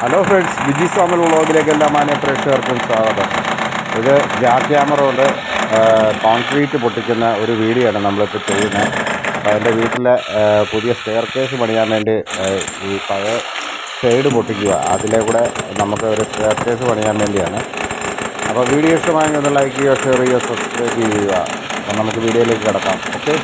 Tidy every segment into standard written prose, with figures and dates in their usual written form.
Hello friends, Viji Samuel വ്ളോഗിലേക്ക് എല്ലാ മാന്യ പ്രേക്ഷകർക്കും സ്വാഗതം. ഇത് ജാക്ക് ഹാമർ കൊണ്ട് കോൺക്രീറ്റ് പൊട്ടിക്കുന്ന ഒരു വീഡിയോ ആണ് നമ്മളിപ്പോൾ ചെയ്യുന്നത്. അപ്പോൾ എൻ്റെ വീട്ടിലെ പുതിയ സ്റ്റെയർ കേസ് പണിയാൻ വേണ്ടി ഈ പഴയ സൈഡ് പൊട്ടിക്കുക, അതിലെ കൂടെ നമുക്ക് ഒരു സ്റ്റെയർ കേസ് പണിയാൻ വേണ്ടിയാണ്. അപ്പോൾ വീഡിയോ ഇഷ്ടമായെങ്കിൽ ഒന്ന് ലൈക്ക് ചെയ്യുക, ഷെയർ ചെയ്യുക, സബ്സ്ക്രൈബ് ചെയ്യുക. അപ്പോൾ നമുക്ക് വീഡിയോയിലേക്ക് കിടക്കാം. ഓക്കെ.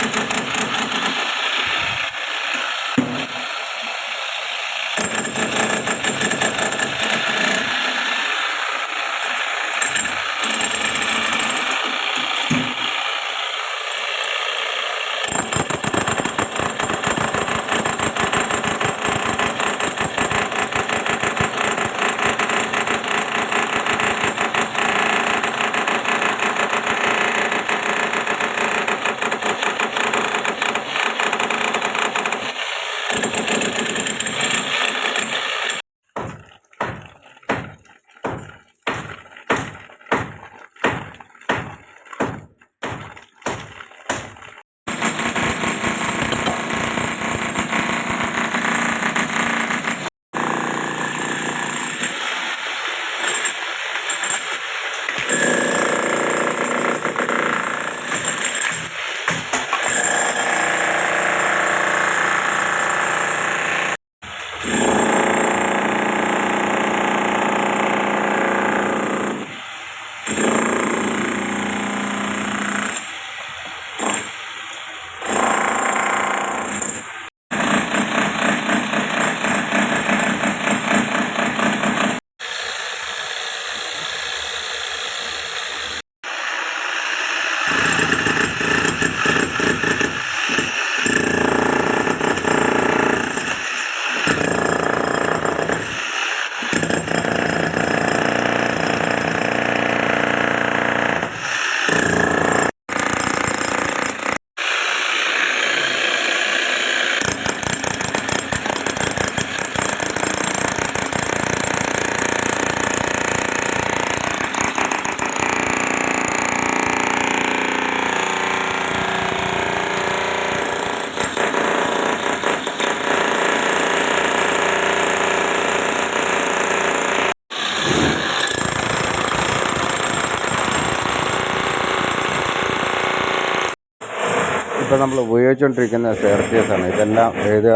ഇപ്പോൾ നമ്മൾ ഉപയോഗിച്ചുകൊണ്ടിരിക്കുന്ന സ്റ്റെയർ കേസാണ്. ഇതെല്ലാം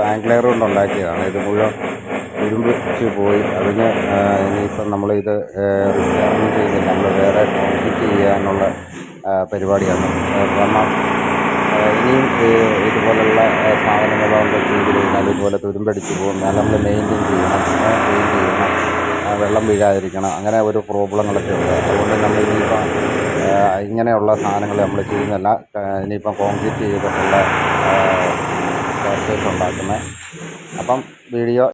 ആംഗ്ലയർ കൊണ്ട് ഉണ്ടാക്കിയതാണ്. ഇത് മുഴുവൻ ഇരുമ്പിച്ച് പോയി. അതിന് ഇനിയിപ്പം നമ്മളിത് റിപ്പയറിങ് ചെയ്യുന്നില്ല, നമ്മൾ വേറെ കോൺക്രീറ്റ് ചെയ്യാനുള്ള പരിപാടിയാണ്. കാരണം ഇനിയും ഇതുപോലുള്ള സാധനങ്ങൾ കൊണ്ട് ചെയ്ത് കഴിഞ്ഞാൽ ഇതുപോലെ തുരുമ്പടിച്ച് പോകും. നമ്മൾ മെയിൻറ്റെയിൻ ചെയ്യണം, ക്ലീൻ ചെയ്യണം, വെള്ളം വീഴാതിരിക്കണം, അങ്ങനെ ഒരു പ്രോബ്ലങ്ങളൊക്കെ ഉണ്ട്. അതുകൊണ്ട് നമ്മൾ ഇനിയിപ്പം ഇങ്ങനെയുള്ള സാധനങ്ങൾ നമ്മൾ ചെയ്യുന്നില്ല. ഇനിയിപ്പം കോൺക്രീറ്റ് ചെയ്തിട്ടുള്ള സ്റ്റെയർ കേസ് ഉണ്ടാക്കുന്നത്. അപ്പം വീഡിയോ